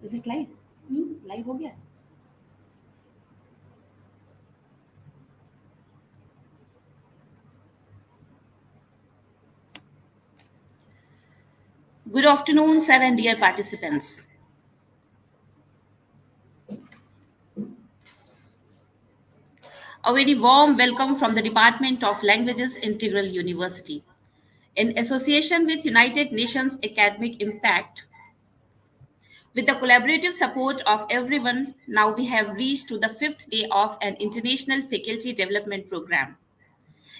Is it live? Live हो गया? Good afternoon, sir and dear participants. A very warm welcome from the Department of Languages, Integral University. In association with United Nations Academic Impact, with the collaborative support of everyone, now we have reached to the fifth day of an international faculty development program.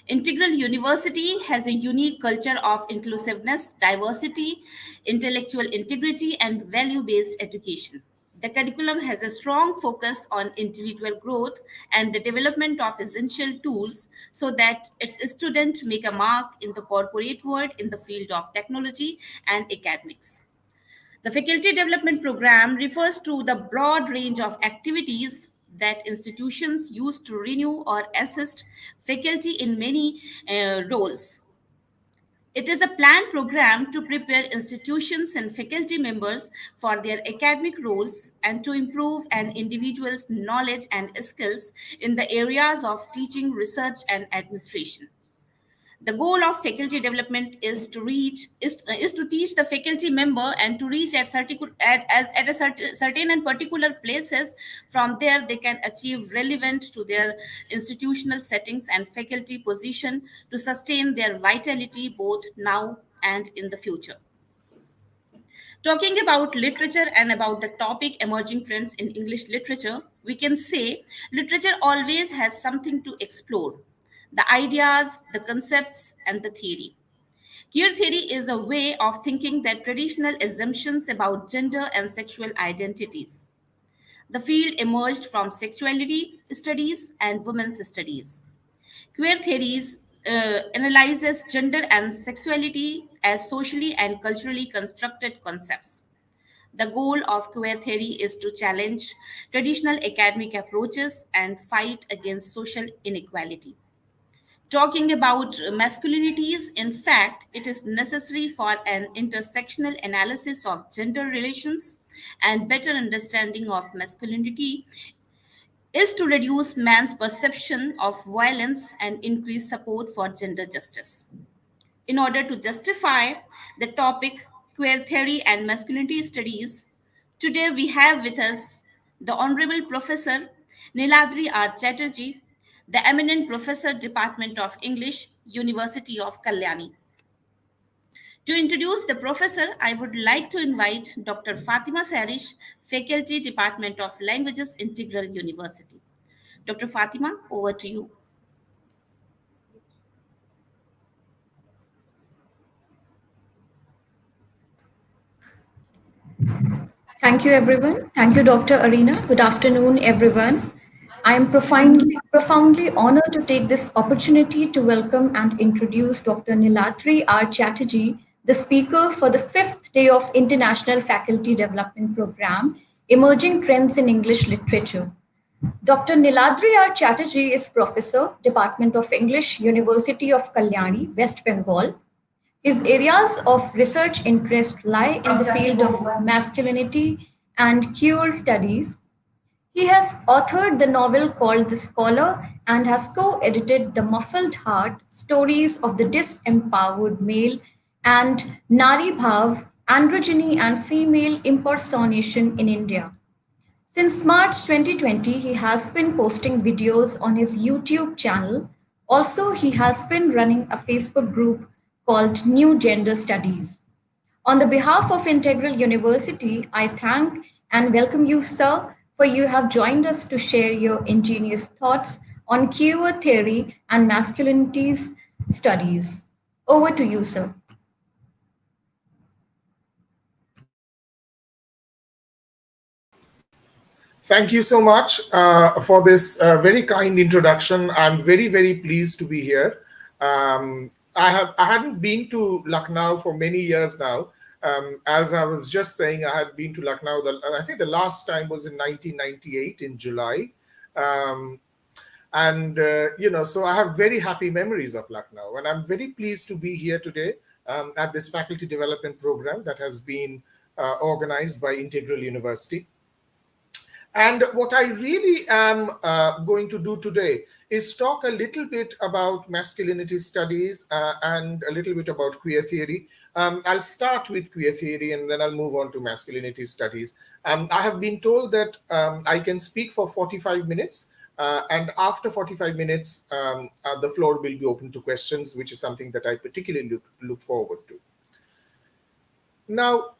Integral University has a unique culture of inclusiveness, diversity, intellectual integrity, and value based education. The curriculum has a strong focus on individual growth and the development of essential tools so that its students make a mark in the corporate world in the field of technology and academics. The faculty development program refers to the broad range of activities that institutions use to renew or assist faculty in many roles. It is a planned program to prepare institutions and faculty members for their academic roles and to improve an individual's knowledge and skills in the areas of teaching, research, and administration. The goal of faculty development is to teach the faculty member and to reach at a certain and particular places. From there they can achieve relevant to their institutional settings and faculty position to sustain their vitality both now and in the future. Talking about literature and about the topic emerging trends in English literature, we can say literature always has something to explore: the ideas, the concepts, and the theory. Queer theory is a way of thinking that traditional assumptions about gender and sexual identities. The field emerged from sexuality studies and women's studies. Queer theories analyzes gender and sexuality as socially and culturally constructed concepts. The goal of queer theory is to challenge traditional academic approaches and fight against social inequality. Talking about masculinities, in fact, it is necessary for an intersectional analysis of gender relations and better understanding of masculinity is to reduce man's perception of violence and increase support for gender justice. In order to justify the topic queer theory and masculinity studies, today we have with us the Honorable Professor Niladri R. Chatterjee, the eminent professor, Department of English, University of Kalyani. To introduce the professor, I would like to invite Dr. Fatima Sarish, Faculty, Department of Languages, Integral University. Dr. Fatima, over to you. Thank you, everyone. Thank you, Dr. Arena. Good afternoon, everyone. I am profoundly honored to take this opportunity to welcome and introduce Dr. Niladri R. Chatterjee, the speaker for the fifth day of International Faculty Development Program, Emerging Trends in English Literature. Dr. Niladri R. Chatterjee is Professor, Department of English, University of Kalyani, West Bengal. His areas of research interest lie in the field of masculinity and queer studies. He has authored the novel called The Scholar and has co edited The Muffled Heart Stories of the Disempowered Male and Nari Bhav, Androgyny and Female Impersonation in India. Since March 2020, he has been posting videos on his YouTube channel. Also, he has been running a Facebook group called New Gender Studies. On the behalf of Integral University, I thank and welcome you, sir, for you have joined us to share your ingenious thoughts on queer theory and masculinities studies. Over to you, sir. Thank you so much for this very kind introduction. I'm very, very pleased to be here. I hadn't been to Lucknow for many years now. As I was just saying, I had been to Lucknow. I think the last time was in 1998 in July. So I have very happy memories of Lucknow, and I'm very pleased to be here today at this faculty development program that has been organized by Integral University. And what I really am going to do today is talk a little bit about masculinity studies and a little bit about queer theory. I'll start with queer theory and then I'll move on to masculinity studies. I have been told that I can speak for 45 minutes. And after 45 minutes, the floor will be open to questions, which is something that I particularly look forward to. Now,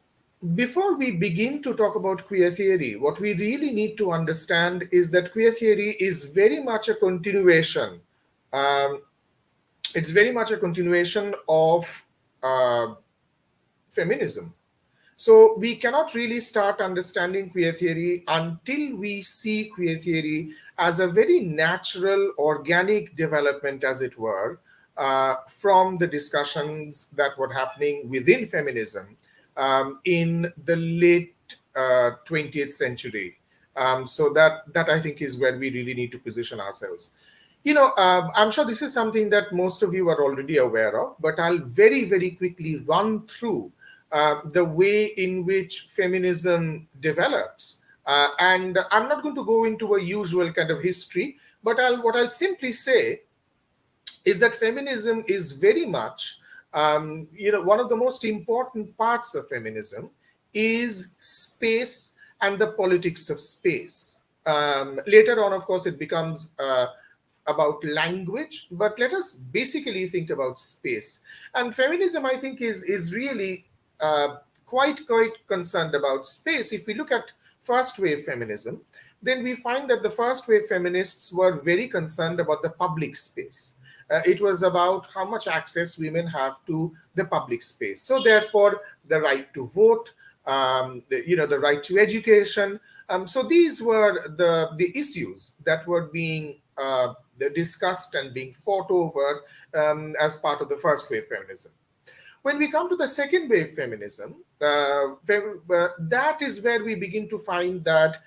before we begin to talk about queer theory, what we really need to understand is that queer theory is very much a continuation. Um, it's very much a continuation of feminism. So we cannot really start understanding queer theory until we see queer theory as a very natural, organic development, as it were, from the discussions that were happening within feminism in the late 20th century. So that I think is where we really need to position ourselves. I'm sure this is something that most of you are already aware of, but I'll very, very quickly run through the way in which feminism develops. And I'm not going to go into a usual kind of history, but what I'll simply say is that feminism is very much, one of the most important parts of feminism is space and the politics of space. Later on, of course, it becomes about language, but let us basically think about space. And feminism, I think, is really quite concerned about space. If we look at first wave feminism, then we find that the first wave feminists were very concerned about the public space. It was about how much access women have to the public space. So therefore, the right to vote, the right to education. So these were the issues that were being discussed and being fought over as part of the first wave feminism. When we come to the second wave feminism, that is where we begin to find that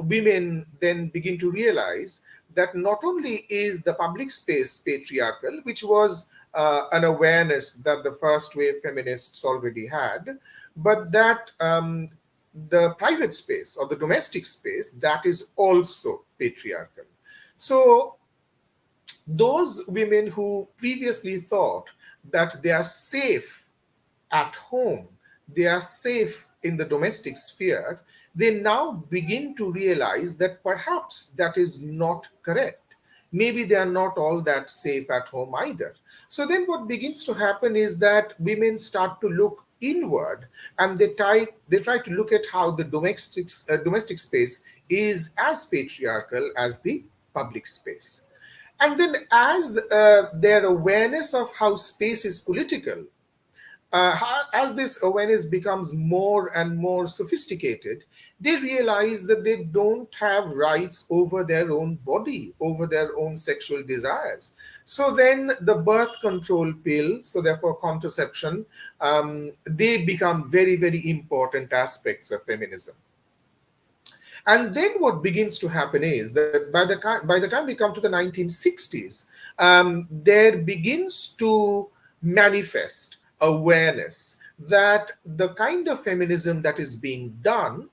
women then begin to realize that not only is the public space patriarchal, which was an awareness that the first wave feminists already had, but that the private space or the domestic space, that is also patriarchal. So those women who previously thought that they are safe at home, they are safe in the domestic sphere, they now begin to realize that perhaps that is not correct. Maybe they are not all that safe at home either. So then what begins to happen is that women start to look inward and they try to look at how the domestic space is as patriarchal as the public space. And then as their awareness of how space is political, as this awareness becomes more and more sophisticated, they realize that they don't have rights over their own body, over their own sexual desires. So then the birth control pill, so therefore contraception, they become very, very important aspects of feminism. And then what begins to happen is that by the time we come to the 1960s, there begins to manifest awareness that the kind of feminism that is being done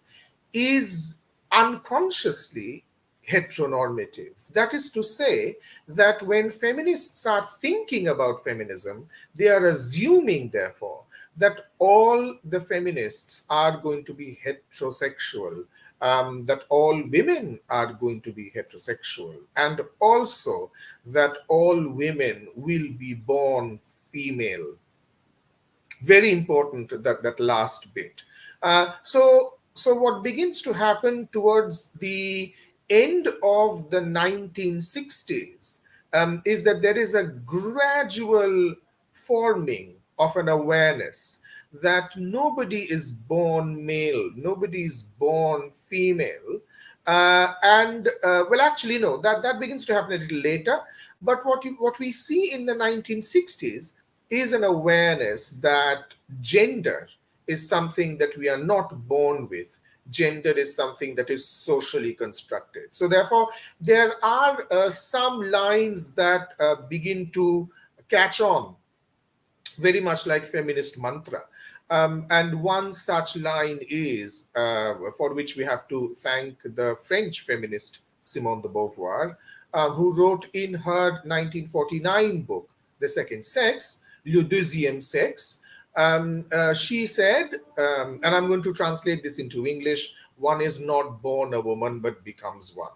is unconsciously heteronormative. That is to say that when feminists are thinking about feminism, they are assuming, therefore, that all the feminists are going to be heterosexual, that all women are going to be heterosexual, and also that all women will be born female. Very important, that last bit. So what begins to happen towards the end of the 1960s is that there is a gradual forming of an awareness that nobody is born male, nobody is born female. Well, actually, no, that begins to happen a little later. But what we see in the 1960s is an awareness that gender is something that we are not born with. Gender is something that is socially constructed. So therefore, there are some lines that begin to catch on very much like feminist mantra. And one such line is, for which we have to thank the French feminist Simone de Beauvoir, who wrote in her 1949 book, The Second Sex, Le Deuxième Sexe. She said, and I'm going to translate this into English, one is not born a woman but becomes one.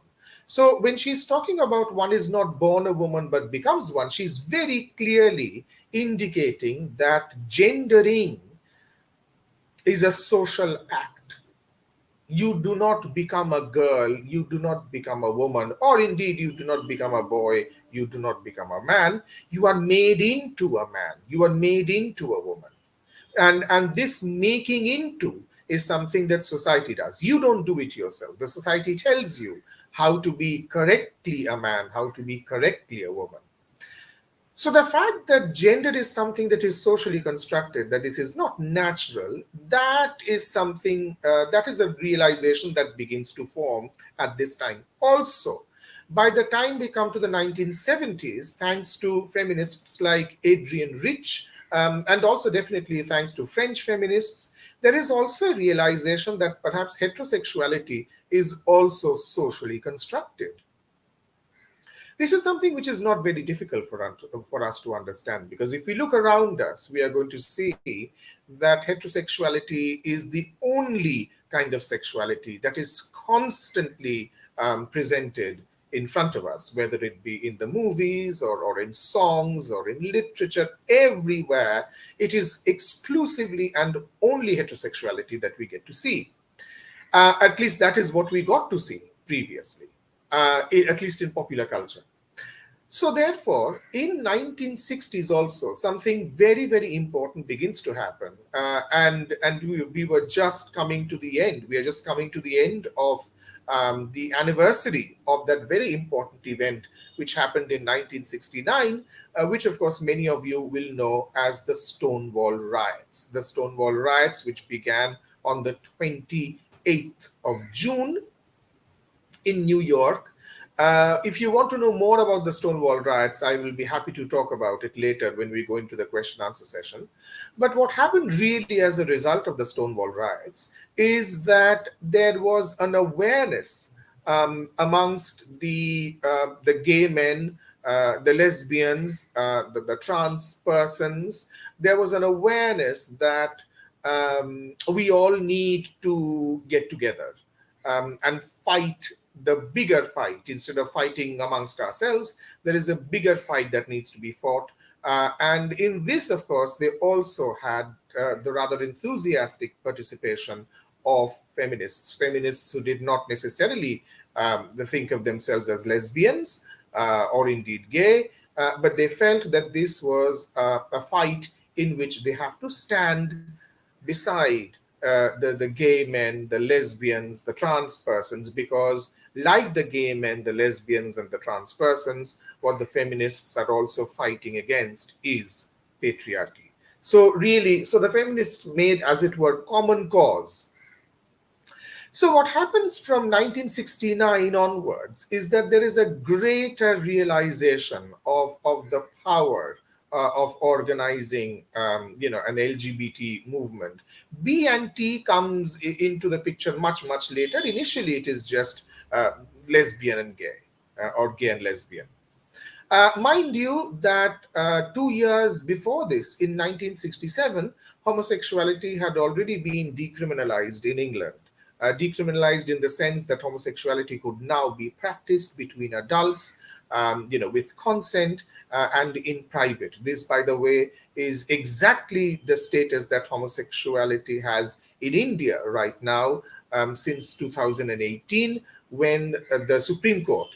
So when she's talking about one is not born a woman but becomes one, she's very clearly indicating that gendering is a social act. You do not become a girl, you do not become a woman, or indeed you do not become a boy, you do not become a man. You are made into a man, you are made into a woman. And this making into is something that society does. You don't do it yourself. The society tells you how to be correctly a man, how to be correctly a woman. So the fact that gender is something that is socially constructed, that it is not natural, that is something, that is a realization that begins to form at this time. Also, by the time we come to the 1970s, thanks to feminists like Adrienne Rich, and also definitely thanks to French feminists, there is also a realization that perhaps heterosexuality is also socially constructed. This is something which is not very difficult for us to understand, because if we look around us, we are going to see that heterosexuality is the only kind of sexuality that is constantly presented in front of us, whether it be in the movies or in songs or in literature, everywhere. It is exclusively and only heterosexuality that we get to see. At least that is what we got to see previously, at least in popular culture. So therefore, in 1960s also, something very, very important begins to happen. And we were just coming to the end. We are just coming to the end of the anniversary of that very important event, which happened in 1969, which of course many of you will know as the Stonewall Riots. The Stonewall Riots, which began on the 28th of June in New York. If you want to know more about the Stonewall Riots, I will be happy to talk about it later when we go into the question answer session. But what happened really as a result of the Stonewall Riots is that there was an awareness amongst the gay men, the lesbians, the trans persons. There was an awareness that we all need to get together and fight the bigger fight. Instead of fighting amongst ourselves, there is a bigger fight that needs to be fought. And in this, of course, they also had the rather enthusiastic participation of feminists who did not necessarily think of themselves as lesbians or indeed gay, but they felt that this was a fight in which they have to stand beside the gay men, the lesbians, the trans persons, because like the gay men, the lesbians, and the trans persons, what the feminists are also fighting against is patriarchy. So really, so the feminists made, as it were, common cause. So what happens from 1969 onwards is that there is a greater realization of the power of organizing, an LGBT movement. B and T comes into the picture much, much later. Initially, it is just lesbian and gay, or gay and lesbian. Mind you that 2 years before this, in 1967, homosexuality had already been decriminalized in England. Decriminalized in the sense that homosexuality could now be practiced between adults, with consent and in private. This, by the way, is exactly the status that homosexuality has in India right now, since 2018, when the Supreme Court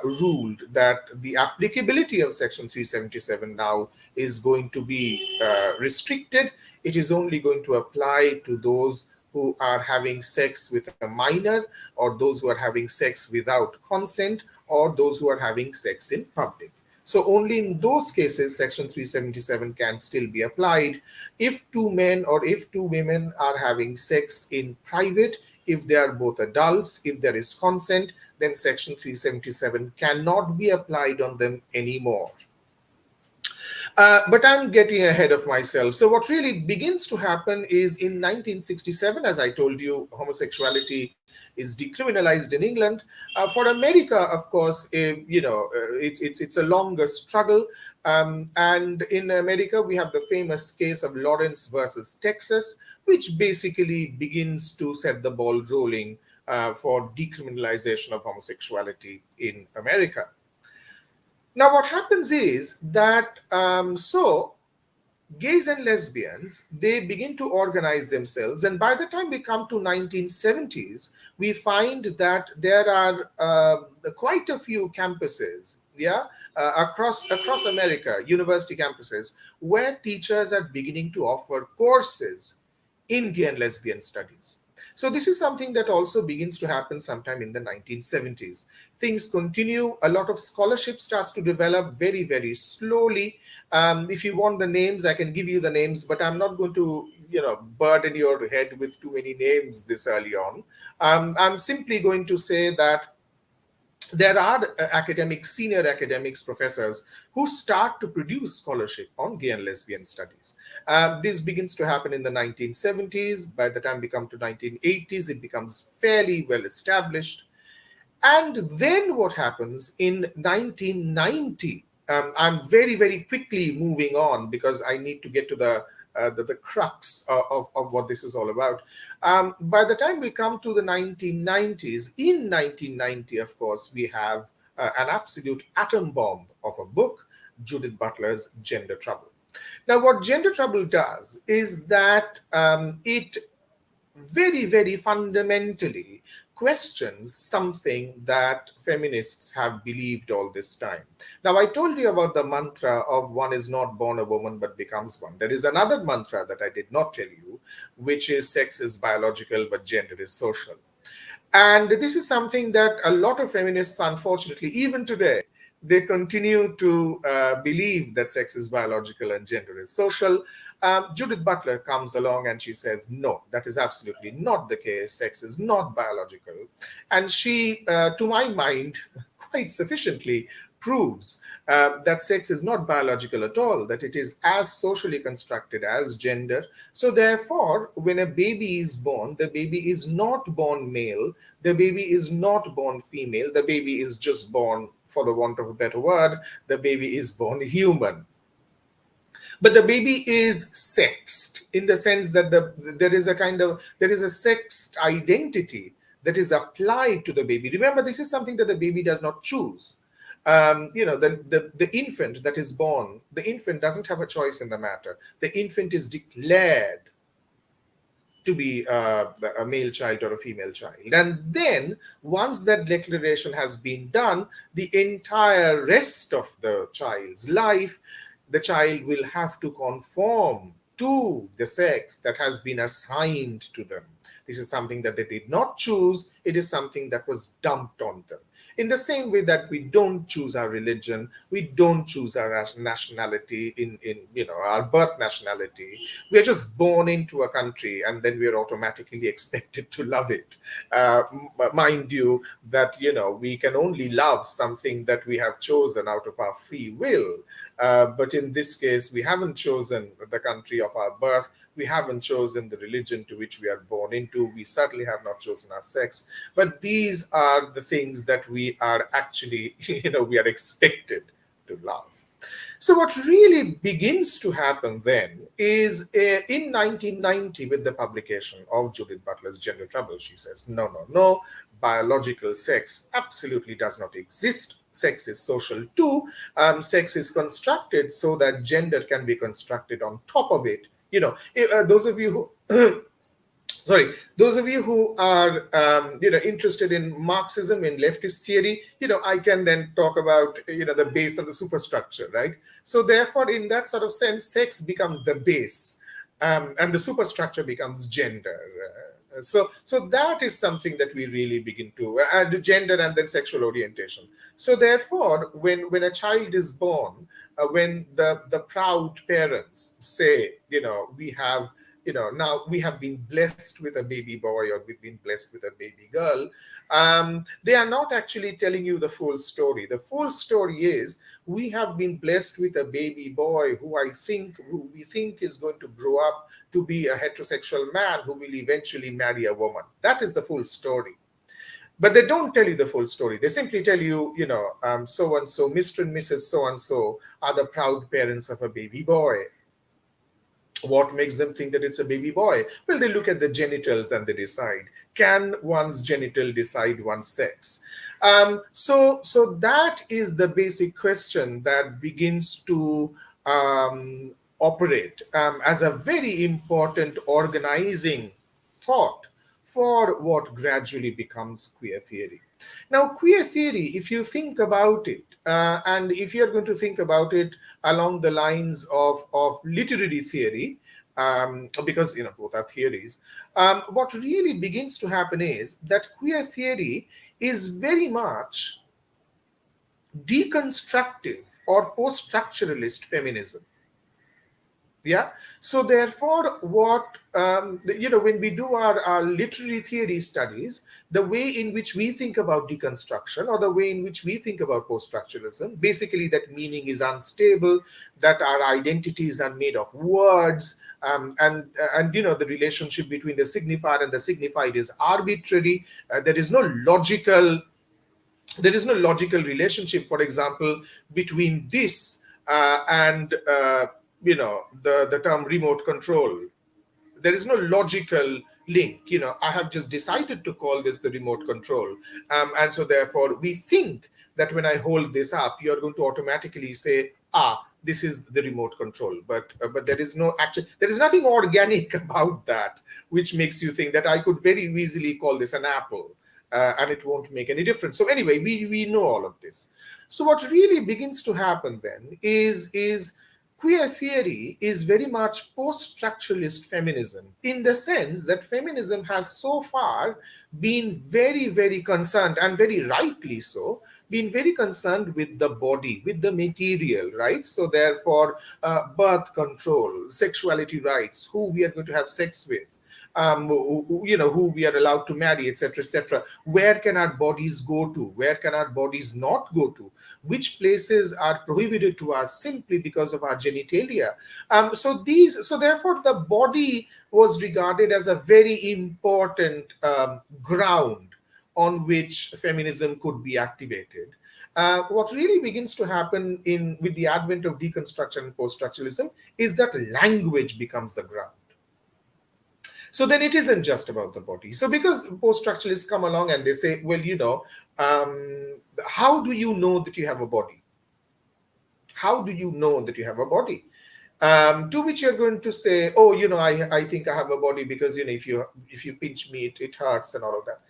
ruled that the applicability of Section 377 now is going to be restricted. It is only going to apply to those who are having sex with a minor, or those who are having sex without consent, or those who are having sex in public. So only in those cases, Section 377 can still be applied. If two men or if two women are having sex in private, if they are both adults, if there is consent, then Section 377 cannot be applied on them anymore. But I'm getting ahead of myself. So what really begins to happen is in 1967, as I told you, homosexuality is decriminalized in England. For America, of course, it's a longer struggle. And in America, we have the famous case of Lawrence versus Texas, which basically begins to set the ball rolling for decriminalization of homosexuality in America. Now, what happens is that gays and lesbians, they begin to organize themselves, and by the time we come to 1970s, we find that there are quite a few campuses, across America, university campuses, where teachers are beginning to offer courses in gay and lesbian studies. So this is something that also begins to happen sometime in the 1970s. Things continue. A lot of scholarship starts to develop very, very slowly. If you want the names, I can give you the names, but I'm not going to, burden your head with too many names this early on. I'm simply going to say that there are senior academics, professors who start to produce scholarship on gay and lesbian studies. This begins to happen in the 1970s. By the time we come to 1980s, it becomes fairly well established. And then what happens in 1990? I'm very, very quickly moving on because I need to get to the crux of what this is all about. By the time we come to the 1990s, in 1990, of course, we have an absolute atom bomb of a book, Judith Butler's Gender Trouble. Now, what Gender Trouble does is that it very, very fundamentally questions something that feminists have believed all this time. Now, I told you about the mantra of one is not born a woman but becomes one. There is another mantra that I did not tell you, which is sex is biological but gender is social. And this is something that a lot of feminists, unfortunately, even today, they continue to believe that sex is biological and gender is social. Judith Butler comes along and she says, no, that is absolutely not the case. Sex is not biological. And she, to my mind, quite sufficiently proves that sex is not biological at all, that it is as socially constructed as gender. So therefore, when a baby is born, the baby is not born male, the baby is not born female, the baby is just born, for the want of a better word, the baby is born human. But the baby is sexed in the sense that there is a sexed identity that is applied to the baby. Remember, this is something that the baby does not choose. The infant that is born, the infant doesn't have a choice in the matter. The infant is declared to be a male child or a female child. And then once that declaration has been done, the entire rest of the child's life, the child will have to conform to the sex that has been assigned to them. This is something that they did not choose. It is something that was dumped on them. In the same way that we don't choose our religion, we don't choose our nationality in our birth nationality. We are just born into a country and then we are automatically expected to love it. Mind you, that we can only love something that we have chosen out of our free will. But in this case, we haven't chosen the country of our birth. We haven't chosen the religion to which we are born into. We certainly have not chosen our sex. But these are the things that we are actually, we are expected to love. So what really begins to happen then is in 1990, with the publication of Judith Butler's Gender Trouble, she says, no, biological sex absolutely does not exist. Sex is social too. Sex is constructed so that gender can be constructed on top of it. Those of you who those of you who are interested in Marxism, in leftist theory, I can then talk about the base of the superstructure, right? So therefore, in that sort of sense, sex becomes the base, and the superstructure becomes gender. So that is something that we really begin to add, gender and then sexual orientation. So therefore, when a child is born, when the proud parents say, we have now we have been blessed with a baby boy or we've been blessed with a baby girl. They are not actually telling you the full story. The full story is we have been blessed with a baby boy who we think is going to grow up to be a heterosexual man who will eventually marry a woman. That is the full story. But they don't tell you the full story. They simply tell you, so and so, Mr. and Mrs. So and so are the proud parents of a baby boy. What makes them think that it's a baby boy? Well, they look at the genitals and they decide. Can one's genital decide one's sex? So that is the basic question that begins to operate as a very important organizing thought for what gradually becomes queer theory. Now, queer theory, if you think about it, and if you're going to think about it along the lines of literary theory, because both are theories, what really begins to happen is that queer theory is very much deconstructive or post-structuralist feminism. Yeah. So therefore, what when we do our literary theory studies, the way in which we think about deconstruction or the way in which we think about post-structuralism, basically that meaning is unstable, that our identities are made of words, and the relationship between the signifier and the signified is arbitrary. There is no logical relationship, for example, between this and the term remote control. There is no logical link. I have just decided to call this the remote control, and so therefore we think that when I hold this up, you're going to automatically say, this is the remote control. But there is nothing organic about that, which makes you think that I could very easily call this an apple, and it won't make any difference. So anyway, we know all of this. So what really begins to happen then is queer theory is very much post-structuralist feminism, in the sense that feminism has so far been very, very concerned, and very rightly so, been very concerned with the body, with the material, right? So therefore, birth control, sexuality rights, who we are going to have sex with, who we are allowed to marry, etc., etc. Where can our bodies go to? Where can our bodies not go to? Which places are prohibited to us simply because of our genitalia? So therefore, the body was regarded as a very important ground on which feminism could be activated. What really begins to happen with the advent of deconstruction and post-structuralism is that language becomes the ground. So then it isn't just about the body. So because post-structuralists come along and they say, well, how do you know that you have a body? How do you know that you have a body? To which you're going to say, I think I have a body because, if you pinch me, it hurts and all of that.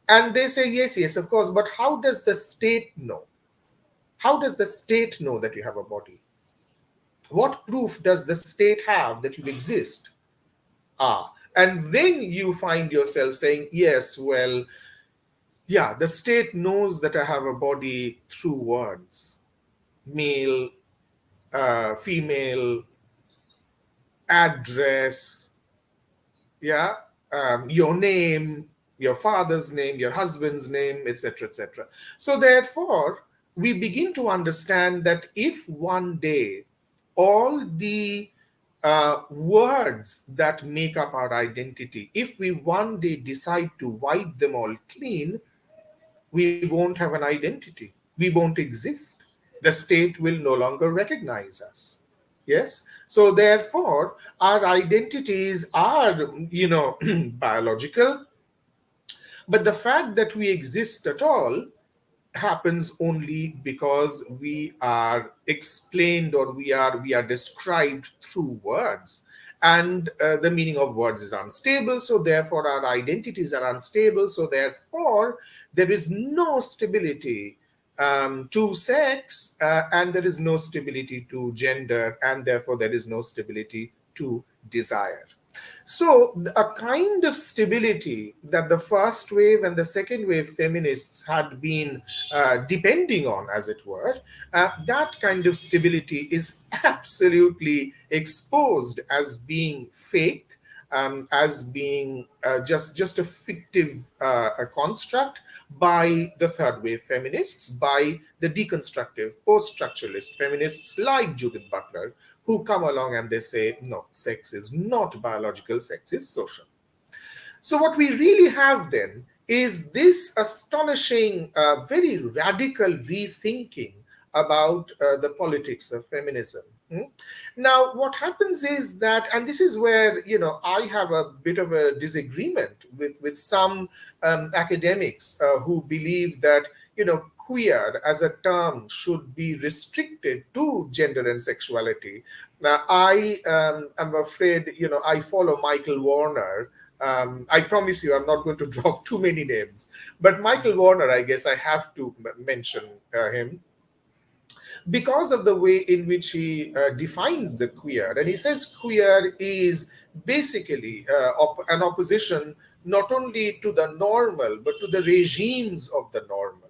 And they say, yes, of course. But how does the state know? How does the state know that you have a body? What proof does the state have that you exist? And then you find yourself saying, yes, well, yeah, the state knows that I have a body through words. Male, female, address, your name, your father's name, your husband's name, etc., etc. So therefore, we begin to understand that if one day all the words that make up our identity, if we one day decide to wipe them all clean, we won't have an identity. We won't exist. The state will no longer recognize us. Yes. So therefore, our identities are, biological. But the fact that we exist at all happens only because we are explained, or we are described through words, and the meaning of words is unstable, so therefore our identities are unstable, so therefore there is no stability to sex, and there is no stability to gender, and therefore there is no stability to desire. So, a kind of stability that the first wave and the second wave feminists had been depending on, as it were, that kind of stability is absolutely exposed as being fake, as being just a fictive a construct by the third wave feminists, by the deconstructive post-structuralist feminists like Judith Butler, who come along and they say, no, sex is not biological, sex is social. So, what we really have then is this astonishing, very radical rethinking about the politics of feminism. Now, what happens is that, and this is where I have a bit of a disagreement with some academics who believe that queer as a term should be restricted to gender and sexuality. Now, I am afraid I follow Michael Warner. I promise you, I'm not going to drop too many names, but Michael Warner, I guess I have to mention him because of the way in which he defines the queer. And he says queer is basically an opposition not only to the normal, but to the regimes of the normal.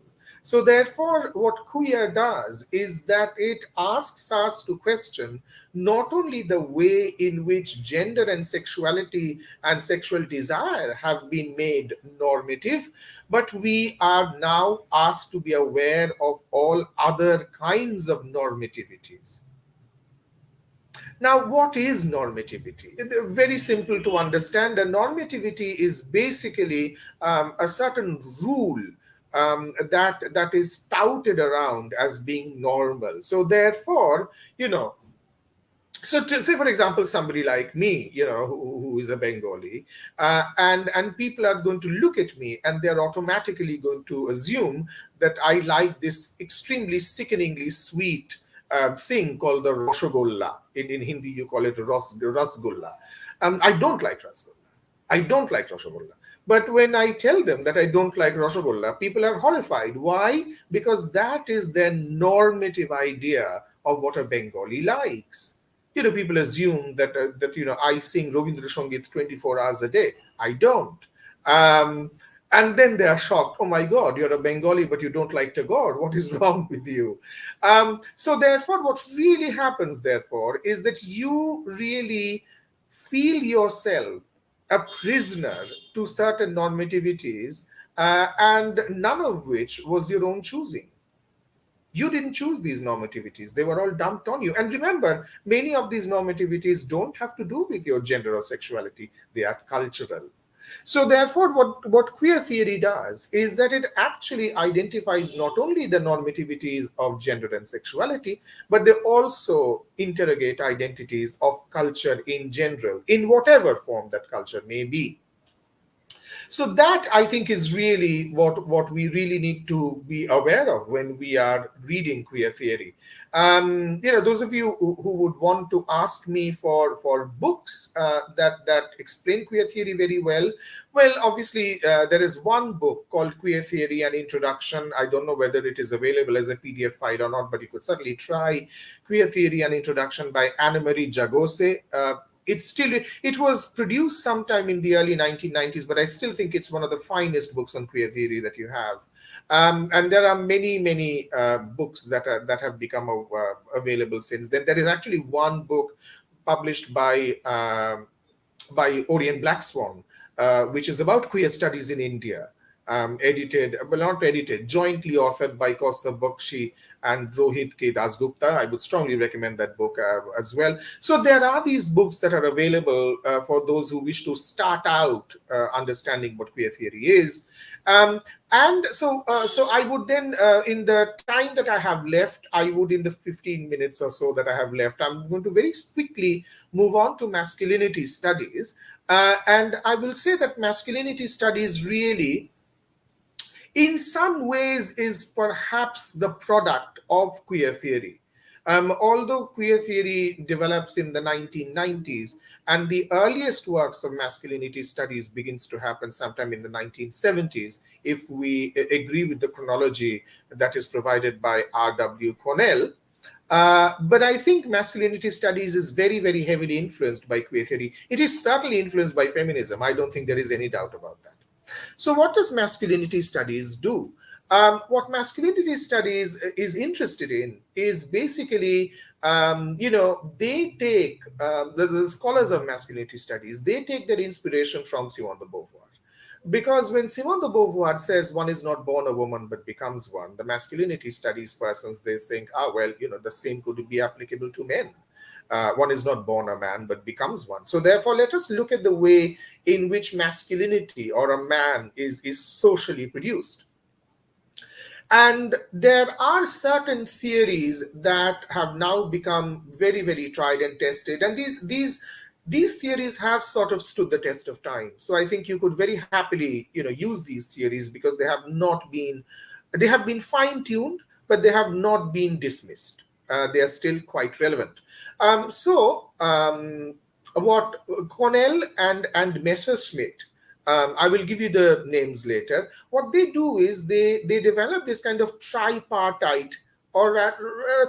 So, therefore, what queer does is that it asks us to question not only the way in which gender and sexuality and sexual desire have been made normative, but we are now asked to be aware of all other kinds of normativities. Now, what is normativity? Very simple to understand. A normativity is basically a certain rule that is touted around as being normal. So, therefore, so to say, for example, somebody like me, who is a Bengali, and people are going to look at me and they're automatically going to assume that I like this extremely sickeningly sweet thing called the Roshogolla. In Hindi, you call it Rasgulla. I don't like Rasgulla. I don't like Roshogolla. But when I tell them that I don't like Roshogolla, people are horrified. Why? Because that is their normative idea of what a Bengali likes. People assume that I sing Rabindra Sangeet 24 hours a day. I don't. And then they are shocked. Oh my God, you're a Bengali, but you don't like Tagore. What is wrong with you? So therefore, what really happens, therefore, is that you really feel yourself a prisoner to certain normativities, and none of which was your own choosing. You didn't choose these normativities. They were all dumped on you. And remember, many of these normativities don't have to do with your gender or sexuality. They are cultural. So therefore, what queer theory does is that it actually identifies not only the normativities of gender and sexuality, but they also interrogate identities of culture in general, in whatever form that culture may be. So that, I think, is really what we really need to be aware of when we are reading queer theory. Those of you who would want to ask me for books that explain queer theory very well, obviously there is one book called Queer Theory: An Introduction. I don't know whether it is available as a PDF file or not, but you could certainly try Queer Theory: An Introduction by Anne-Marie Jagose. It was produced sometime in the early 1990s, but I still think it's one of the finest books on queer theory that you have. And there are many books that have become available since then. There is actually one book published by Orient Black Swan, which is about queer studies in India. Not edited, jointly authored by Kaustav Bakshi and Rohit K. Dasgupta. I would strongly recommend that book as well. So there are these books that are available for those who wish to start out understanding what queer theory is. And so I would then, in the time that I have left, in the 15 minutes or so that I have left, I'm going to very quickly move on to masculinity studies. And I will say that masculinity studies really, in some ways, is perhaps the product of queer theory. Although queer theory develops in the 1990s, and the earliest works of masculinity studies begins to happen sometime in the 1970s, if we agree with the chronology that is provided by R.W. Cornell. But I think masculinity studies is very, very heavily influenced by queer theory. It is certainly influenced by feminism. I don't think there is any doubt about that. So what does masculinity studies do? What masculinity studies is interested in is basically, they take the scholars of masculinity studies, they take their inspiration from Simone de Beauvoir. Because when Simone de Beauvoir says one is not born a woman but becomes one, the masculinity studies persons, they think, well, the same could be applicable to men. One is not born a man but becomes one. So therefore, let us look at the way in which masculinity or a man is socially produced. And there are certain theories that have now become very, very tried and tested. And these theories have sort of stood the test of time. So I think you could very happily, use these theories because they have been fine-tuned, but they have not been dismissed. They are still quite relevant. What Cornell and Messerschmitt, I will give you the names later. What they do is they develop this kind of tripartite or a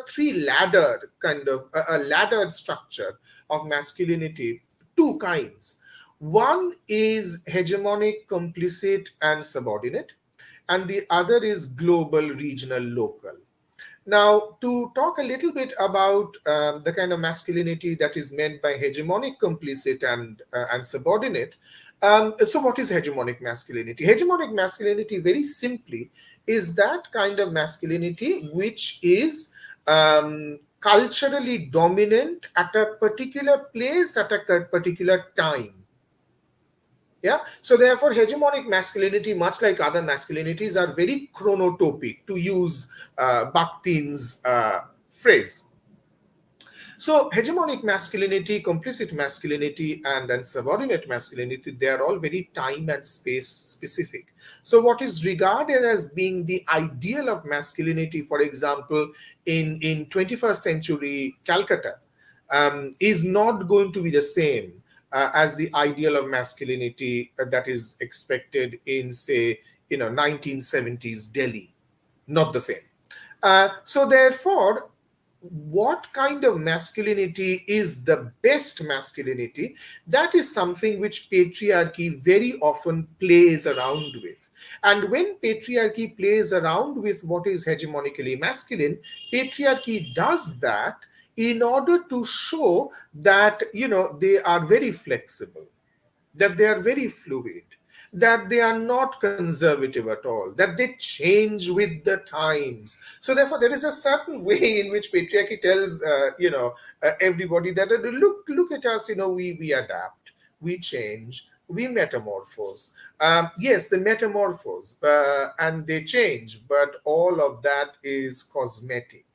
three-laddered kind of a laddered structure of masculinity, two kinds. One is hegemonic, complicit, and subordinate, and the other is global, regional, local. Now, to talk a little bit about the kind of masculinity that is meant by hegemonic, complicit, and subordinate. So, what is hegemonic masculinity? Hegemonic masculinity, very simply, is that kind of masculinity which is culturally dominant at a particular place at a particular time. Yeah. So therefore, hegemonic masculinity, much like other masculinities, are very chronotopic, to use Bakhtin's phrase. So hegemonic masculinity, complicit masculinity, and subordinate masculinity, they are all very time and space specific. So what is regarded as being the ideal of masculinity, for example, in 21st century Calcutta, is not going to be the same as the ideal of masculinity that is expected in, say, 1970s Delhi. Not the same. So therefore, what kind of masculinity is the best masculinity? That is something which patriarchy very often plays around with. And when patriarchy plays around with what is hegemonically masculine, patriarchy does that in order to show that, they are very flexible, that they are very fluid, that they are not conservative at all, that they change with the times. So therefore, there is a certain way in which patriarchy tells, everybody that, look at us, we adapt, we change, we metamorphose. Yes, they metamorphose and they change, but all of that is cosmetic,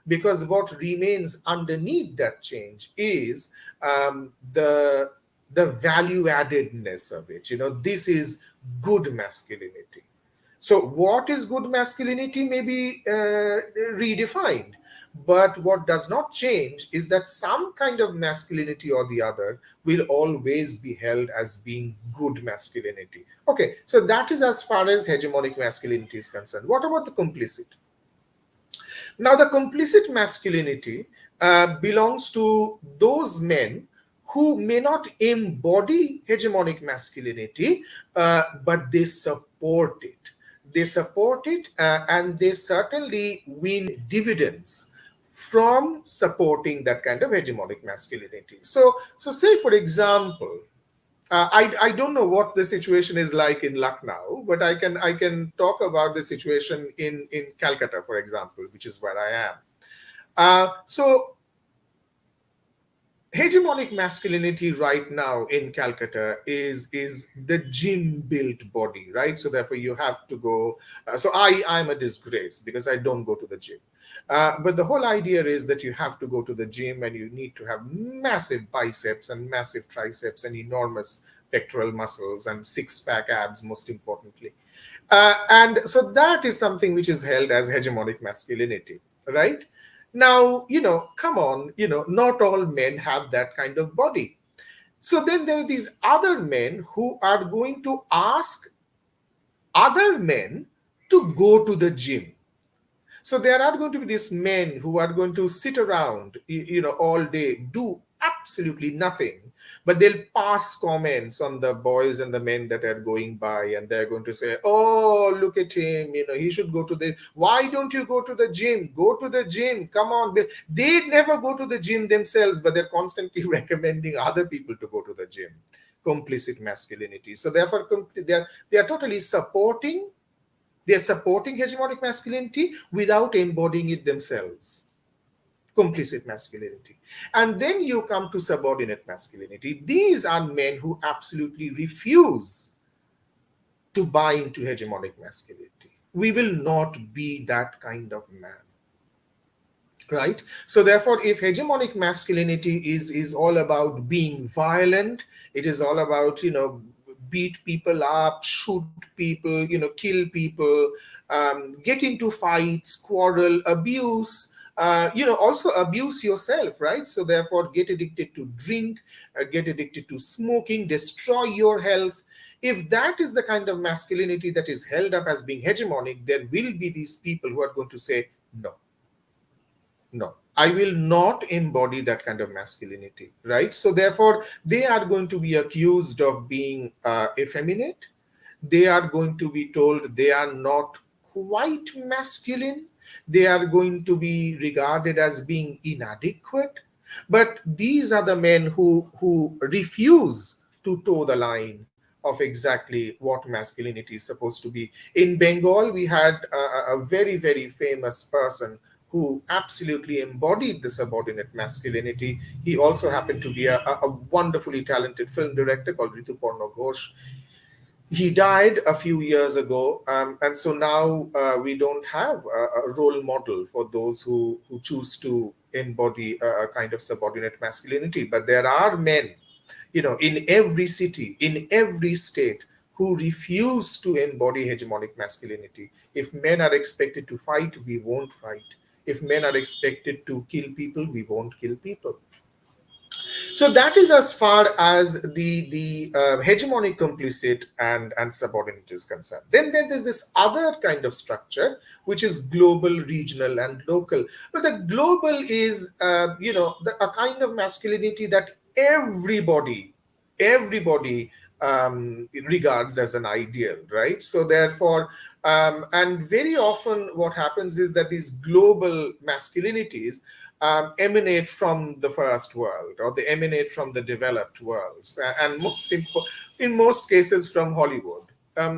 because what remains underneath that change is the value addedness of it. This is good masculinity. So what is good masculinity may be redefined, but what does not change is that some kind of masculinity or the other will always be held as being good masculinity. Okay, so that is as far as hegemonic masculinity is concerned. What about the complicit? Now, the complicit masculinity belongs to those men who may not embody hegemonic masculinity, but they support it. They support it, and they certainly win dividends from supporting that kind of hegemonic masculinity. So say, for example, I don't know what the situation is like in Lucknow, but I can talk about the situation in Calcutta, for example, which is where I am. So hegemonic masculinity right now in Calcutta is the gym built body, right? So therefore you have to go. So I'm a disgrace because I don't go to the gym. But the whole idea is that you have to go to the gym and you need to have massive biceps and massive triceps and enormous pectoral muscles and six-pack abs, most importantly. And so that is something which is held as hegemonic masculinity, right? Now, come on, not all men have that kind of body. So then there are these other men who are going to ask other men to go to the gym. So there are going to be these men who are going to sit around, all day, do absolutely nothing, but they'll pass comments on the boys and the men that are going by, and they're going to say, oh, look at him, he should go to the, why don't you go to the gym, go to the gym, come on. They never go to the gym themselves, but they're constantly recommending other people to go to the gym. Complicit masculinity. So therefore they are totally supporting, they're supporting hegemonic masculinity without embodying it themselves. Complicit masculinity. And then you come to subordinate masculinity. These are men who absolutely refuse to buy into hegemonic masculinity. We will not be that kind of man. Right? So therefore, if hegemonic masculinity is all about being violent, it is all about, beat people up, shoot people, kill people, get into fights, quarrel, abuse, also abuse yourself, right? So therefore, get addicted to drink, get addicted to smoking, destroy your health. If that is the kind of masculinity that is held up as being hegemonic, there will be these people who are going to say, no, I will not embody that kind of masculinity, right? So therefore, they are going to be accused of being effeminate. They are going to be told they are not quite masculine. They are going to be regarded as being inadequate. But these are the men who refuse to toe the line of exactly what masculinity is supposed to be. In Bengal, we had a very, very famous person who absolutely embodied the subordinate masculinity. He also happened to be a wonderfully talented film director called Rituparna Ghosh. He died a few years ago, and so now we don't have a role model for those who choose to embody a kind of subordinate masculinity. But there are men, in every city, in every state, who refuse to embody hegemonic masculinity. If men are expected to fight, we won't fight. If men are expected to kill people, we won't kill people. So that is as far as the hegemonic, complicit, and subordinate is concerned. Then there's this other kind of structure, which is global, regional, and local. But the global is, a kind of masculinity that everybody regards as an ideal, right? So therefore, and very often what happens is that these global masculinities emanate from the first world, or they emanate from the developed worlds, and in most cases from Hollywood.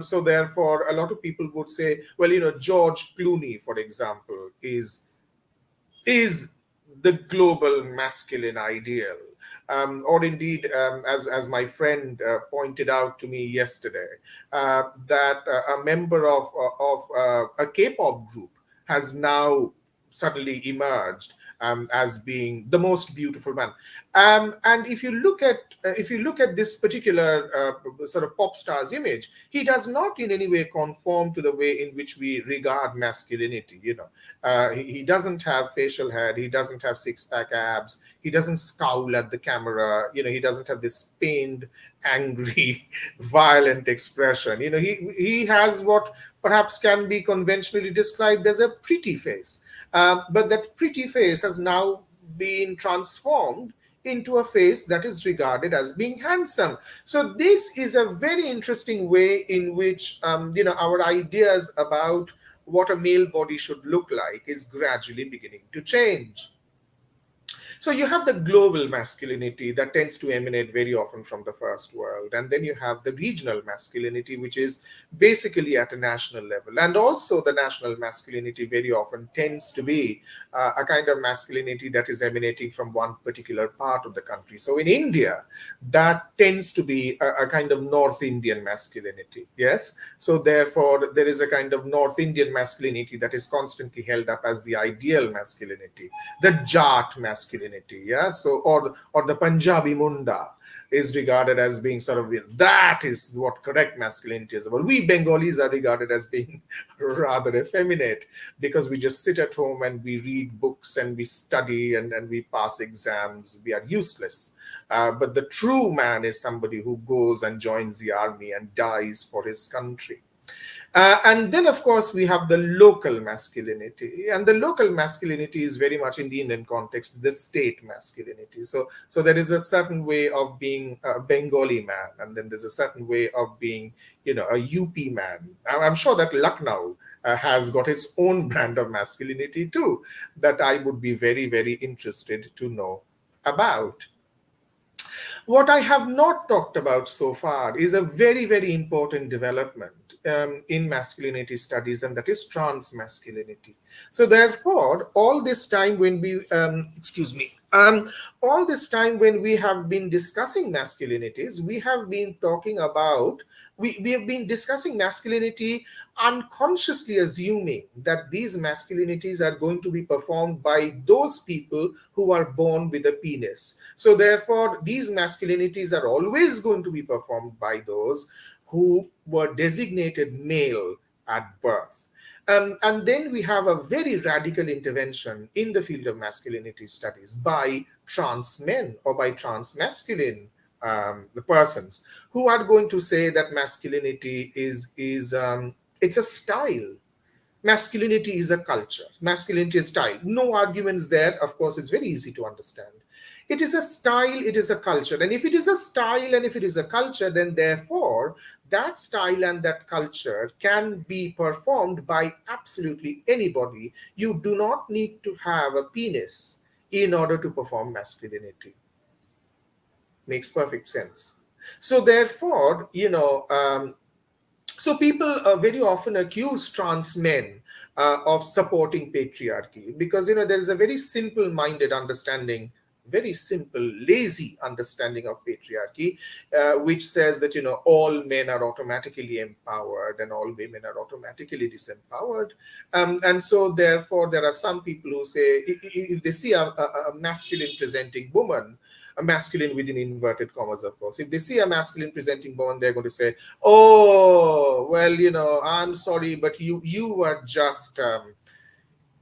So therefore, a lot of people would say, well, George Clooney, for example, is the global masculine ideal. Or indeed, as my friend pointed out to me yesterday, that a member of a K-pop group has now suddenly emerged as being the most beautiful man. And if you look at this particular sort of pop star's image, he does not in any way conform to the way in which we regard masculinity. He doesn't have facial hair, he doesn't have six-pack abs, he doesn't scowl at the camera, he doesn't have this pained, angry, violent expression. He has what perhaps can be conventionally described as a pretty face. But that pretty face has now been transformed into a face that is regarded as being handsome. So this is a very interesting way in which our ideas about what a male body should look like is gradually beginning to change. So you have the global masculinity that tends to emanate very often from the first world. And then you have the regional masculinity, which is basically at a national level. And also the national masculinity very often tends to be a kind of masculinity that is emanating from one particular part of the country. So in India, that tends to be a kind of North Indian masculinity. Yes. So therefore, there is a kind of North Indian masculinity that is constantly held up as the ideal masculinity, the Jat masculinity. Yeah, so or the Punjabi Munda is regarded as being sort of, that is what correct masculinity is about. We Bengalis are regarded as being rather effeminate because we just sit at home and we read books and we study and we pass exams. We are useless. But the true man is somebody who goes and joins the army and dies for his country. And then, of course, we have the local masculinity. And the local masculinity is very much in the Indian context, the state masculinity. So there is a certain way of being a Bengali man, and then there's a certain way of being, a UP man. I'm sure that Lucknow has got its own brand of masculinity too, that I would be very, very interested to know about. What I have not talked about so far is a very, very important development in masculinity studies, and that is trans masculinity. So, therefore, all this time when all this time when we have been discussing masculinities, we have been talking about, we have been discussing masculinity unconsciously assuming that these masculinities are going to be performed by those people who are born with a penis. So therefore, these masculinities are always going to be performed by those who were designated male at birth. And then we have a very radical intervention in the field of masculinity studies by trans men or by trans masculine the persons who are going to say that masculinity is it's a style. Masculinity is a culture. Masculinity is style. No arguments there. Of course, it's very easy to understand. It is a style, it is a culture. And if it is a style and if it is a culture, then therefore, that style and that culture can be performed by absolutely anybody. You do not need to have a penis in order to perform masculinity. Makes perfect sense. So therefore, so people very often accuse trans men of supporting patriarchy because there is a very simple-minded understanding, very simple, lazy understanding of patriarchy, which says that all men are automatically empowered and all women are automatically disempowered, and so therefore there are some people who say if they see a masculine presenting woman, a masculine within inverted commas, of course. If they see a masculine presenting woman, they're going to say, "Oh, well, I'm sorry, but you are just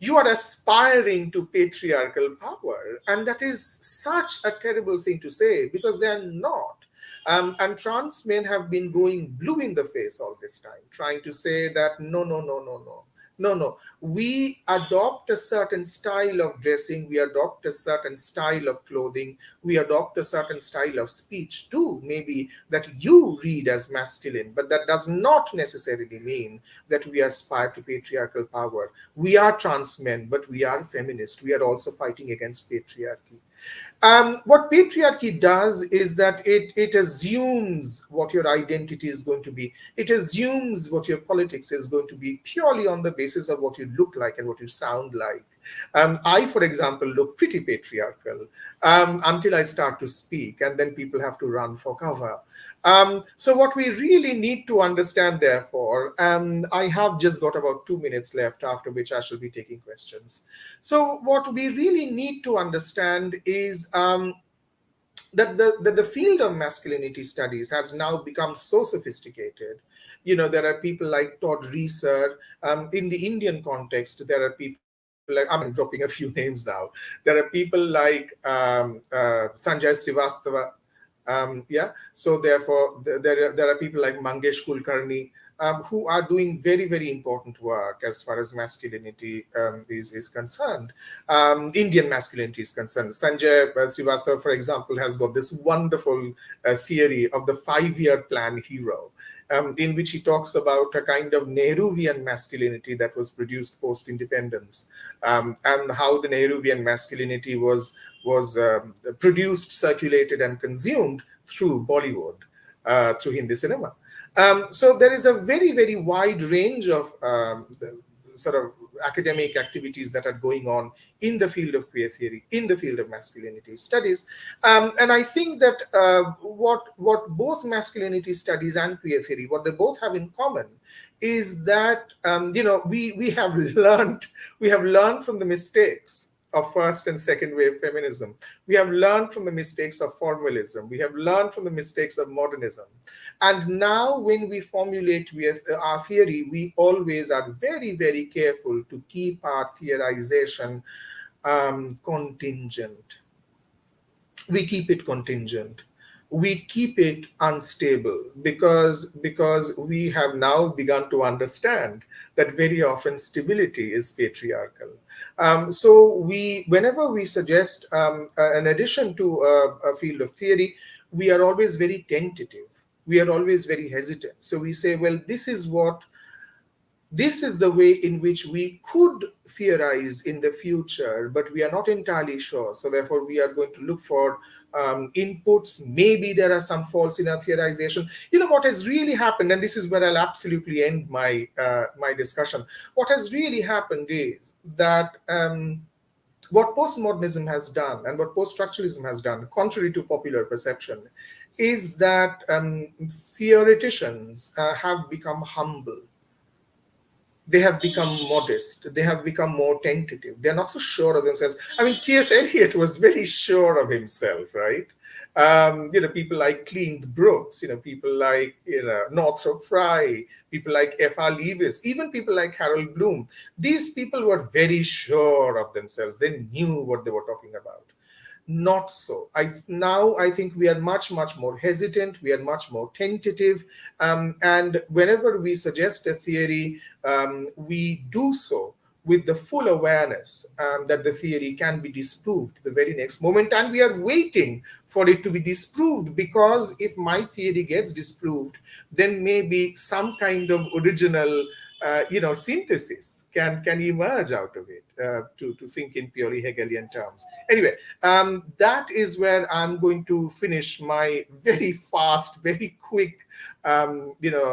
you are aspiring to patriarchal power," and that is such a terrible thing to say because they are not. And trans men have been going blue in the face all this time, trying to say that no, no, no, no, no. No, no. We adopt a certain style of dressing. We adopt a certain style of clothing. We adopt a certain style of speech too, maybe that you read as masculine, but that does not necessarily mean that we aspire to patriarchal power. We are trans men, but we are feminists. We are also fighting against patriarchy. What patriarchy does is that it assumes what your identity is going to be. It assumes what your politics is going to be purely on the basis of what you look like and what you sound like. I, for example, look pretty patriarchal until I start to speak, and then people have to run for cover. So what we really need to understand, therefore, I have just got about 2 minutes left, after which I shall be taking questions. So what we really need to understand is that the field of masculinity studies has now become so sophisticated. There are people like Todd Reeser. In the Indian context, there are people like, I'm dropping a few names now. There are people like Sanjay Srivastava. Yeah. So therefore, there are people like Mangesh Kulkarni, who are doing very, very important work as far as masculinity is concerned. Indian masculinity is concerned. Sanjay Srivastava, for example, has got this wonderful theory of the 5-year plan hero, in which he talks about a kind of Nehruvian masculinity that was produced post-independence, and how the Nehruvian masculinity was produced, circulated, and consumed through Bollywood, through Hindi cinema. So there is a very, very wide range of sort of academic activities that are going on in the field of queer theory, in the field of masculinity studies. And I think that what both masculinity studies and queer theory, what they both have in common is that, we have learned from the mistakes of first and second wave feminism. We have learned from the mistakes of formalism. We have learned from the mistakes of modernism. And now when we formulate our theory, we always are very, very careful to keep our theorization contingent. We keep it contingent. we keep it unstable because we have now begun to understand that very often stability is patriarchal. So whenever we suggest an addition to a field of theory, we are always very tentative. We are always very hesitant. So we say, well, this is the way in which we could theorize in the future, but we are not entirely sure. So therefore, we are going to look for inputs. Maybe there are some faults in our theorization. What has really happened, and this is where I'll absolutely end my discussion. What has really happened is that what postmodernism has done and what post-structuralism has done, contrary to popular perception, is that theoreticians have become humble. They have become modest. They have become more tentative. They're not so sure of themselves. I mean, T.S. Eliot was very sure of himself, right? People like Cleanth Brooks, people like, Northrop Frye, people like F.R. Leavis, even people like Harold Bloom. These people were very sure of themselves. They knew what they were talking about. Not so. I think we are much more hesitant. We are much more tentative, and whenever we suggest a theory, we do so with the full awareness that the theory can be disproved the very next moment, and we are waiting for it to be disproved, because if my theory gets disproved, then maybe some kind of original synthesis can emerge out of it, to think in purely Hegelian terms. Anyway, that is where I'm going to finish my very fast, very quick,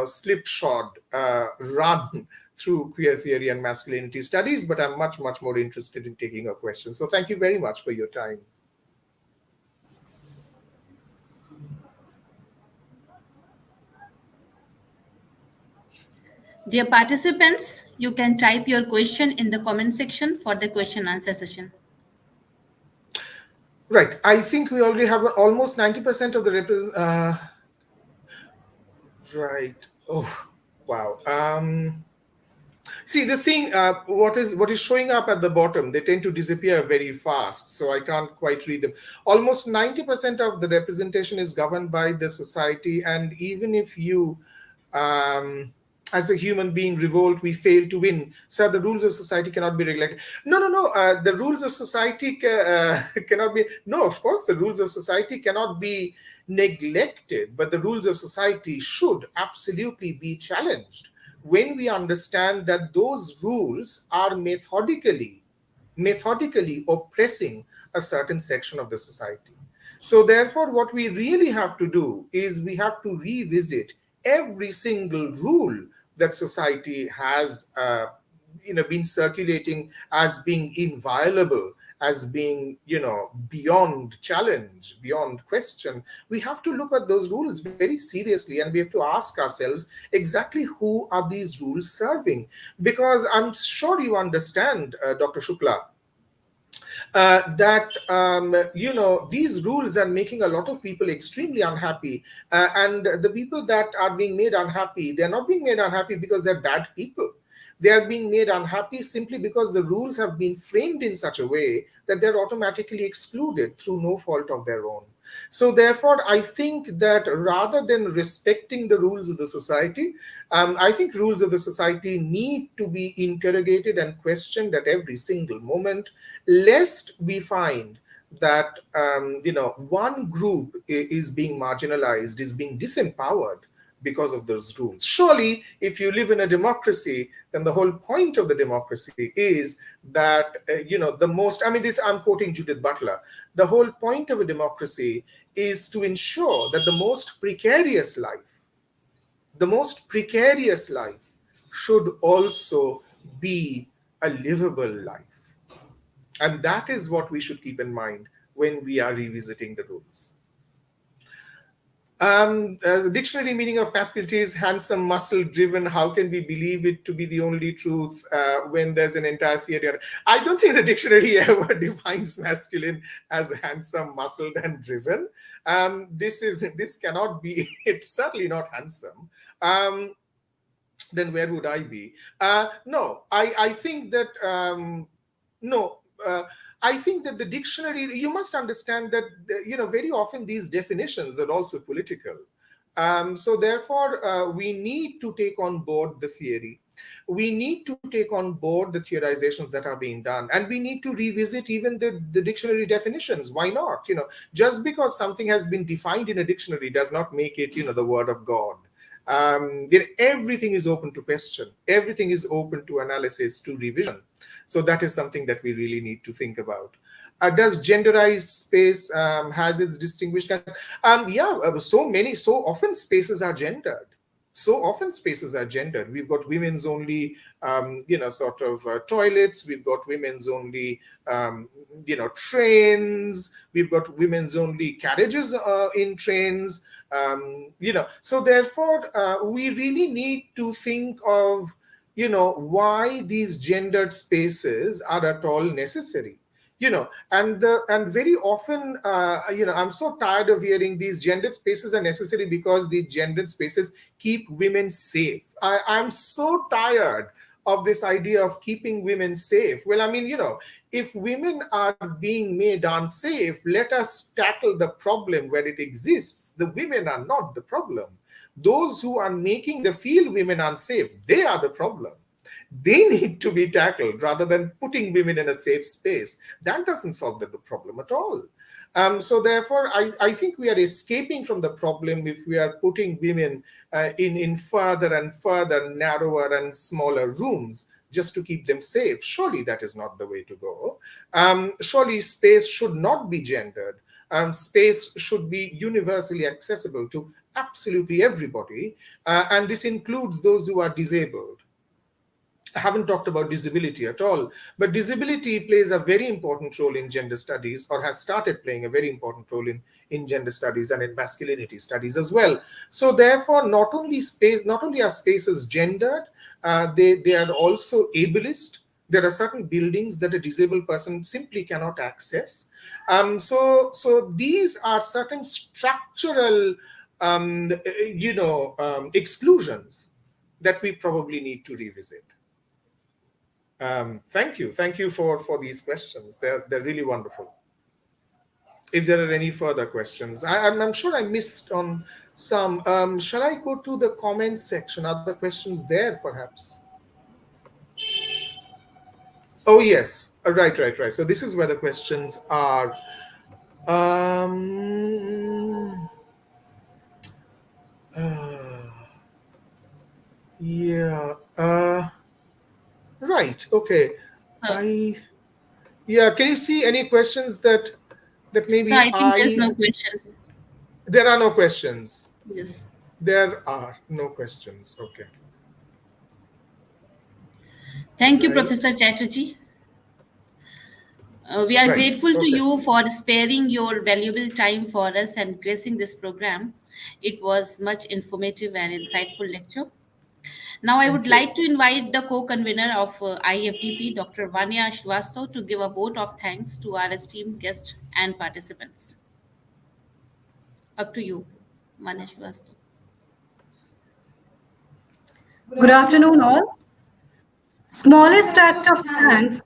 slipshod run through queer theory and masculinity studies, but I'm much more interested in taking a question. So thank you very much for your time. Dear participants, you can type your question in the comment section for the question answer session. Right. I think we already have almost 90% of the right. Oh, wow. See, the thing, what is showing up at the bottom, they tend to disappear very fast, so I can't quite read them. Almost 90% of the representation is governed by the society, and even if you, as a human being, revolt, we fail to win. So the rules of society cannot be regulated. No. The rules of society cannot be. No, of course, the rules of society cannot be neglected, but the rules of society should absolutely be challenged when we understand that those rules are methodically oppressing a certain section of the society. So therefore, what we really have to do is we have to revisit every single rule that society has been circulating as being inviolable, as being beyond challenge, beyond question. We have to look at those rules very seriously, and we have to ask ourselves exactly who are these rules serving, because I'm sure you understand, Dr. Shukla, that these rules are making a lot of people extremely unhappy, and the people that are being made unhappy, they're not being made unhappy because they're bad people. They are being made unhappy simply because the rules have been framed in such a way that they're automatically excluded through no fault of their own. So therefore, I think that rather than respecting the rules of the society, I think rules of the society need to be interrogated and questioned at every single moment, lest we find that one group is being marginalized, is being disempowered because of those rules. Surely, if you live in a democracy, then the whole point of the democracy is that, the most, I mean, this, I'm quoting Judith Butler, the whole point of a democracy is to ensure that the most precarious life should also be a livable life. And that is what we should keep in mind when we are revisiting the rules. The dictionary meaning of masculinity is handsome, muscle-driven. How can we believe it to be the only truth when there's an entire theory on it? I don't think the dictionary ever defines masculine as handsome, muscled, and driven. This cannot be. It's certainly not handsome. Then where would I be? No, I think that no. I think that the dictionary, you must understand that, very often these definitions are also political. So therefore, we need to take on board the theory. We need to take on board the theorizations that are being done, and we need to revisit even the dictionary definitions. Why not? Just because something has been defined in a dictionary does not make it, the word of God. Everything is open to question. Everything is open to analysis, to revision. So that is something that we really need to think about. Does genderized space has its distinguished? Yeah, so often spaces are gendered. So often spaces are gendered. We've got women's only, sort of toilets. We've got women's only, trains. We've got women's only carriages in trains. So therefore, we really need to think of, why these gendered spaces are at all necessary. And very often, I'm so tired of hearing these gendered spaces are necessary because the gendered spaces keep women safe. I'm so tired of this idea of keeping women safe. Well, I mean, if women are being made unsafe, let us tackle the problem where it exists. The women are not the problem. Those who are making the field women unsafe, they are the problem. They need to be tackled rather than putting women in a safe space. That doesn't solve the problem at all. So therefore, I think we are escaping from the problem if we are putting women in further and further narrower and smaller rooms just to keep them safe. Surely that is not the way to go. Surely space should not be gendered. Space should be universally accessible to absolutely everybody. And this includes those who are disabled. I haven't talked about disability at all, but disability plays a very important role in gender studies, or has started playing a very important role in gender studies and in masculinity studies as well. So therefore, not only are spaces gendered, they are also ableist. There are certain buildings that a disabled person simply cannot access. So these are certain structural, exclusions that we probably need to revisit. Thank you for these questions. They're really wonderful. If there are any further questions, I'm sure I missed on some. Shall I go to the comments section? Are there questions there, perhaps? Oh yes, right. So this is where the questions are. Yeah. Right. Okay. So, Can you see any questions that so maybe I think there's no question. There are no questions. Yes. There are no questions. Okay. Thank you, Right. Professor Chatterjee. We are Right. grateful to Okay. you for sparing your valuable time for us and gracing this program. It was much informative and insightful lecture. Now, I would Thank you. like to invite the co-convener of IFDP, Dr. Vanya Shrivastava, to give a vote of thanks to our esteemed guests and participants. Up to you, Vanya Shrivastava. Good afternoon, all. Smallest act of thanks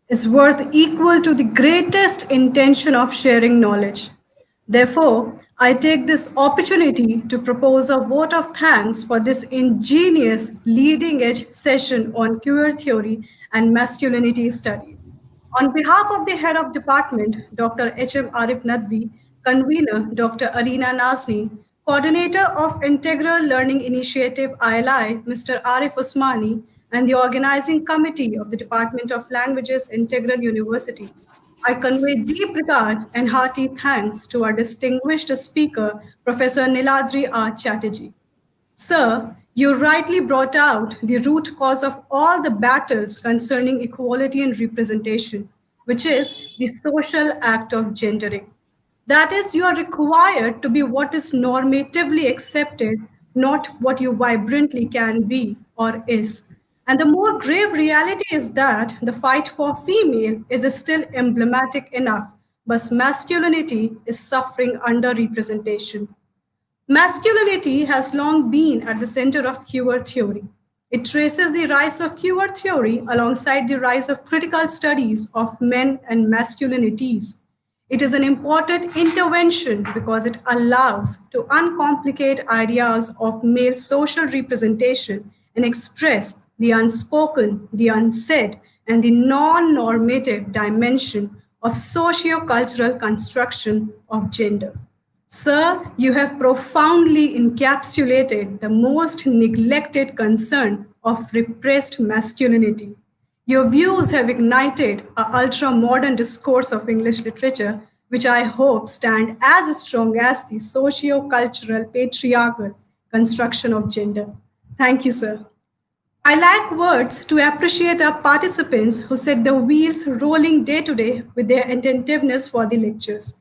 is worth equal to the greatest intention of sharing knowledge. Therefore, I take this opportunity to propose a vote of thanks for this ingenious leading edge session on queer theory and masculinity studies. On behalf of the head of department, Dr. H.M. Arif Nadvi, convener, Dr. Arina Nazni, coordinator of Integral Learning Initiative ILI, Mr. Arif Usmani, and the organizing committee of the Department of Languages, Integral University, I convey deep regards and hearty thanks to our distinguished speaker, Professor Niladri R. Chatterjee. Sir, you rightly brought out the root cause of all the battles concerning equality and representation, which is the social act of gendering. That is, you are required to be what is normatively accepted, not what you vibrantly can be or is. And the more grave reality is that the fight for female is still emblematic enough, but masculinity is suffering underrepresentation. Masculinity has long been at the center of queer theory. It traces the rise of queer theory alongside the rise of critical studies of men and masculinities. It is an important intervention because it allows to uncomplicate ideas of male social representation and express the unspoken, the unsaid, and the non-normative dimension of socio-cultural construction of gender. Sir, you have profoundly encapsulated the most neglected concern of repressed masculinity. Your views have ignited a ultra-modern discourse of English literature, which I hope stand as strong as the socio-cultural patriarchal construction of gender. Thank you, sir. I lack words to appreciate our participants who set the wheels rolling day to day with their attentiveness for the lectures.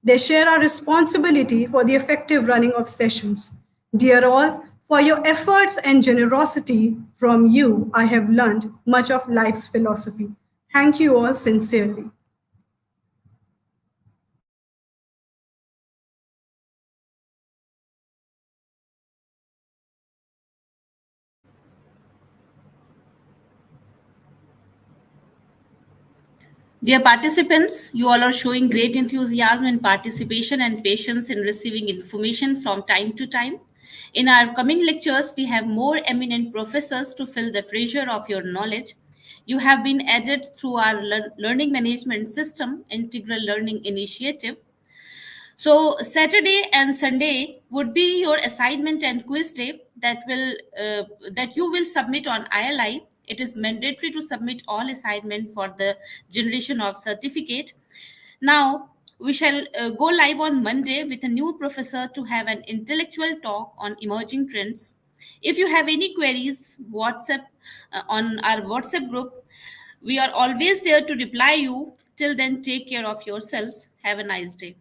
They share our responsibility for the effective running of sessions. Dear all, for your efforts and generosity from you, I have learned much of life's philosophy. Thank you all sincerely. Dear participants, you all are showing great enthusiasm and participation and patience in receiving information from time to time. In our coming lectures, we have more eminent professors to fill the treasure of your knowledge. You have been added through our learning management system, Integral Learning Initiative. So Saturday and Sunday would be your assignment and quiz day that you will submit on ILI. It is mandatory to submit all assignment for the generation of certificate. Now we shall go live on Monday with a new professor to have an intellectual talk on emerging trends. If you have any queries, WhatsApp on our WhatsApp group. We are always there to reply you. Till then, take care of yourselves. Have a nice day.